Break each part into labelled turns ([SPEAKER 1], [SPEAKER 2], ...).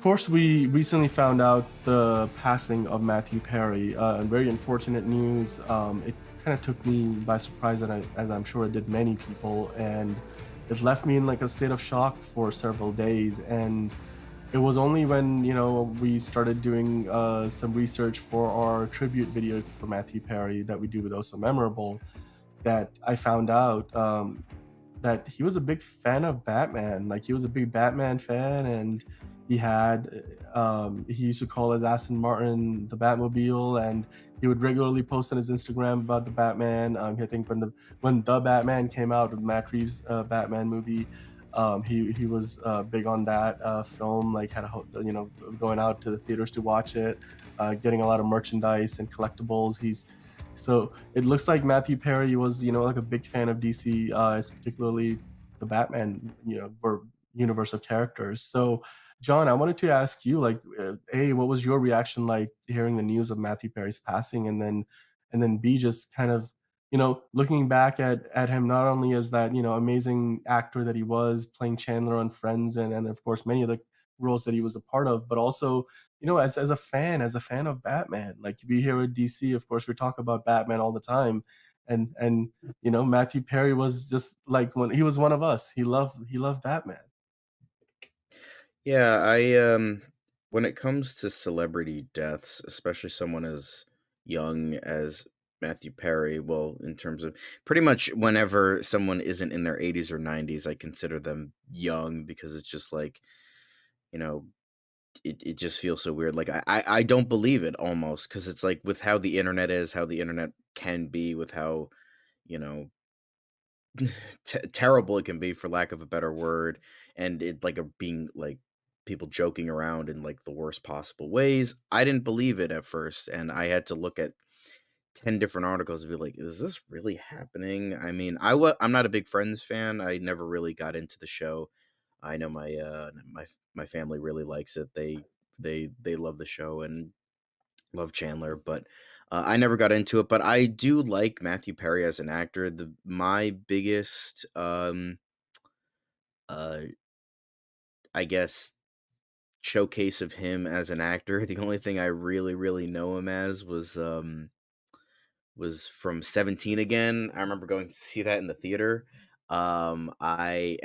[SPEAKER 1] Of course, we recently found out the passing of Matthew Perry. Very unfortunate news. It kind of took me by surprise, as I'm sure it did many people, and it left me in like a state of shock for several days. And it was only when we started doing some research for our tribute video for Matthew Perry that we do with Also Memorable that I found out that he was a big fan of Batman. Like he was a big Batman fan, and he used to call his Aston Martin the Batmobile, and he would regularly post on his Instagram about the Batman. I think when the Batman came out, with Matt Reeves' Batman movie, he was big on that film. Like going out to the theaters to watch it, getting a lot of merchandise and collectibles. So it looks like Matthew Perry was, like a big fan of DC, particularly the Batman, universe of characters. So, John, I wanted to ask you, like, A, what was your reaction like to hearing the news of Matthew Perry's passing, and then B, just kind of, looking back at him not only as that, amazing actor that he was playing Chandler on Friends, and of course many of the roles that he was a part of, but also as a fan of Batman. Like we here at DC, of course, we talk about Batman all the time, and Matthew Perry was just like when he was one of us. He loved Batman.
[SPEAKER 2] Yeah, when it comes to celebrity deaths, especially someone as young as Matthew Perry, well, in terms of pretty much whenever someone isn't in their 80s or 90s, I consider them young because it's just like, you know, it just feels so weird. Like I don't believe it almost because it's like with how the internet is, how the internet can be, with how, you know, terrible it can be for lack of a better word, and it like a being like people joking around in like the worst possible ways. I didn't believe it at first, and I had to look at 10 different articles to be like, is this really happening? I mean, I'm not a big Friends fan. I never really got into the show. I know my family really likes it. They love the show and love Chandler, but I never got into it. But I do like Matthew Perry as an actor. The my biggest, uh, I guess, showcase of him as an actor. The only thing I really know him as was from 17 again. I remember going to see that in the theater. I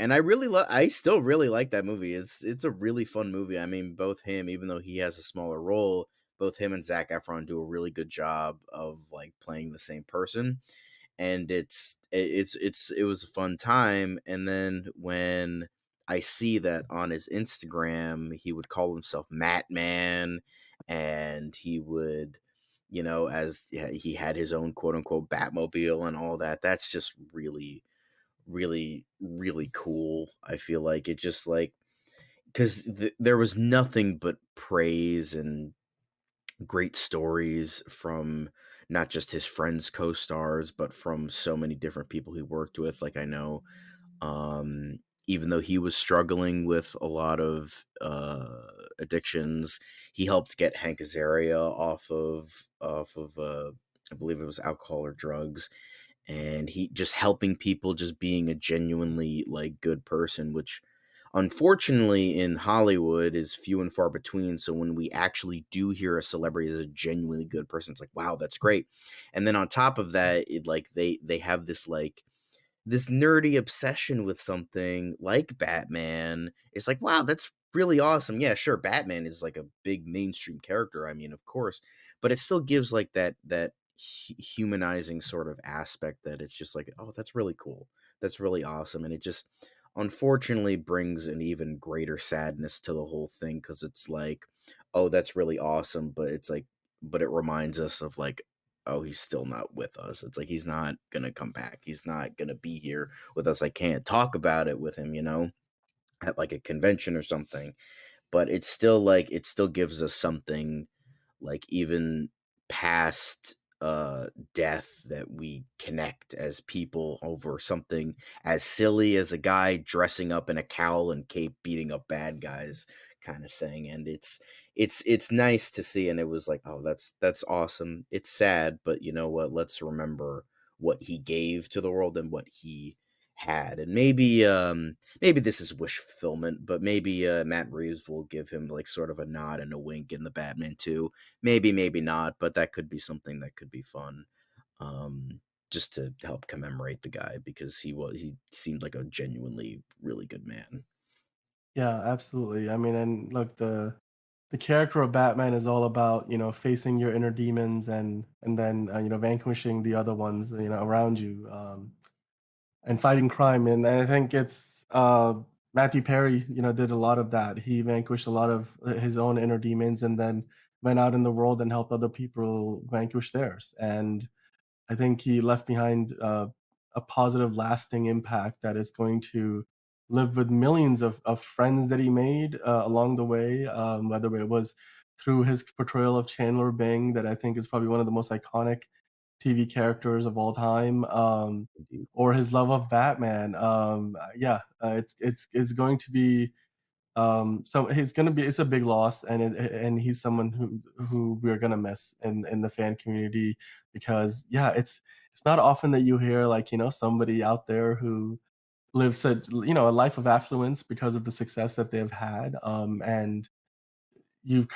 [SPEAKER 2] still really like that movie. It's a really fun movie. I mean, both him, even though he has a smaller role, both him and Zach Efron do a really good job of like playing the same person. And it was a fun time. And then when I see that on his Instagram, he would call himself Matt Man, and he would, as yeah, he had his own quote unquote Batmobile and all that. That's just really cool. I feel like it just like because there was nothing but praise and great stories from not just his friends, co-stars, but from so many different people he worked with. Like I know, even though he was struggling with a lot of addictions, he helped get Hank Azaria off of I believe it was alcohol or drugs, and he just helping people, just being a genuinely like good person, which unfortunately in Hollywood is few and far between. So when we actually do hear a celebrity as a genuinely good person, it's like, wow, that's great. And then on top of that, it like they have this like this nerdy obsession with something like Batman. It's like, wow, that's really awesome. Yeah, sure, Batman is like a big mainstream character. I mean, of course, but it still gives like that humanizing sort of aspect that it's just like, oh, that's really cool. That's really awesome, and it just unfortunately brings an even greater sadness to the whole thing because it's like, oh, that's really awesome, but it's like, but it reminds us of like, oh, he's still not with us. It's like he's not gonna come back. He's not gonna be here with us. I can't talk about it with him, at like a convention or something. But it's still like it still gives us something like even past death that we connect as people over something as silly as a guy dressing up in a cowl and cape beating up bad guys kind of thing. And it's nice to see, and it was like, oh, that's awesome. It's sad, but you know what, let's remember what he gave to the world and what he had. And maybe this is wish fulfillment, but maybe Matt Reeves will give him like sort of a nod and a wink in the Batman 2. Maybe not, but that could be something that could be fun. Um just to help commemorate the guy because he seemed like a genuinely really good man.
[SPEAKER 1] Yeah, absolutely. I mean, and look, the character of Batman is all about, facing your inner demons and then vanquishing the other ones, around you, and fighting crime. And I think it's Matthew Perry, did a lot of that. He vanquished a lot of his own inner demons, and then went out in the world and helped other people vanquish theirs. And I think he left behind a positive, lasting impact that is going to live with millions of friends that he made along the way, whether it was through his portrayal of Chandler Bing, that I think is probably one of the most iconic TV characters of all time,
[SPEAKER 2] Indeed.
[SPEAKER 1] or his love of Batman. Yeah, it's going to be so it's a big loss, and he's someone who we're gonna miss in the fan community because yeah, it's not often that you hear like somebody out there who lives a life of affluence because of the success that they've had, and you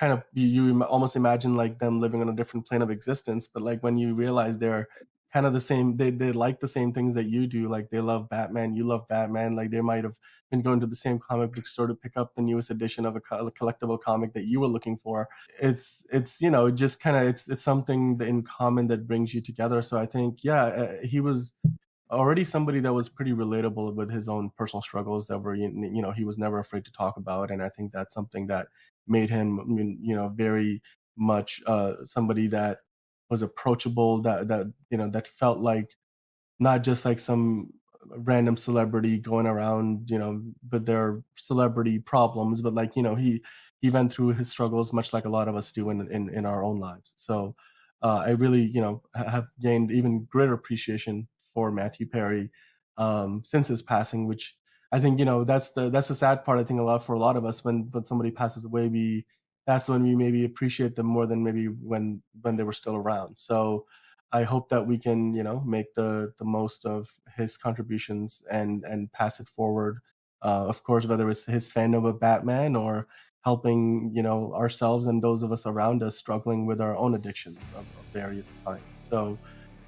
[SPEAKER 1] almost imagine like them living on a different plane of existence, but like when you realize they're kind of the same, they like the same things that you do, like they love Batman, you love Batman, like they might have been going to the same comic book store to pick up the newest edition of a collectible comic that you were looking for. It's just kind of it's something in common that brings you together. So I think yeah, he was already somebody that was pretty relatable with his own personal struggles that were he was never afraid to talk about, and I think that's something that made him very much somebody that was approachable, that felt like not just like some random celebrity going around, with their celebrity problems, but like, he went through his struggles much like a lot of us do in our own lives. So I really, have gained even greater appreciation for Matthew Perry since his passing, which I think, that's the sad part. I think a lot for a lot of us when somebody passes away, that's when we maybe appreciate them more than maybe when they were still around. So I hope that we can, make the most of his contributions and pass it forward. Of course, whether it's his fandom of Batman or helping, ourselves and those of us around us struggling with our own addictions of various kinds. So,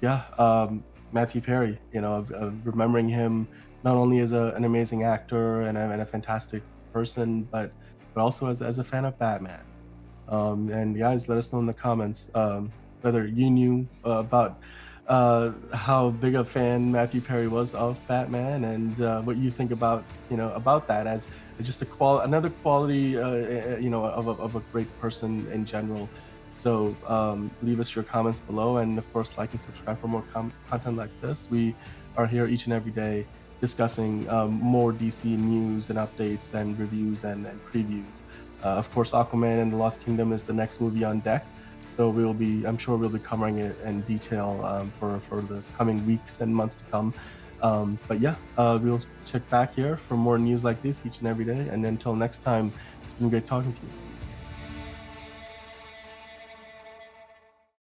[SPEAKER 1] yeah, Matthew Perry, remembering him not only as an amazing actor and a fantastic person, but also as a fan of Batman. And guys, let us know in the comments whether you knew about how big a fan Matthew Perry was of Batman, and what you think about about that as just another quality of a great person in general. So leave us your comments below, and of course, like and subscribe for more content like this. We are here each and every day discussing more DC news and updates and reviews and previews. Of course, Aquaman and the Lost Kingdom is the next movie on deck, so I'm sure we'll be covering it in detail for the coming weeks and months to come. But yeah, we'll check back here for more news like this each and every day. And until next time, it's been great talking to you.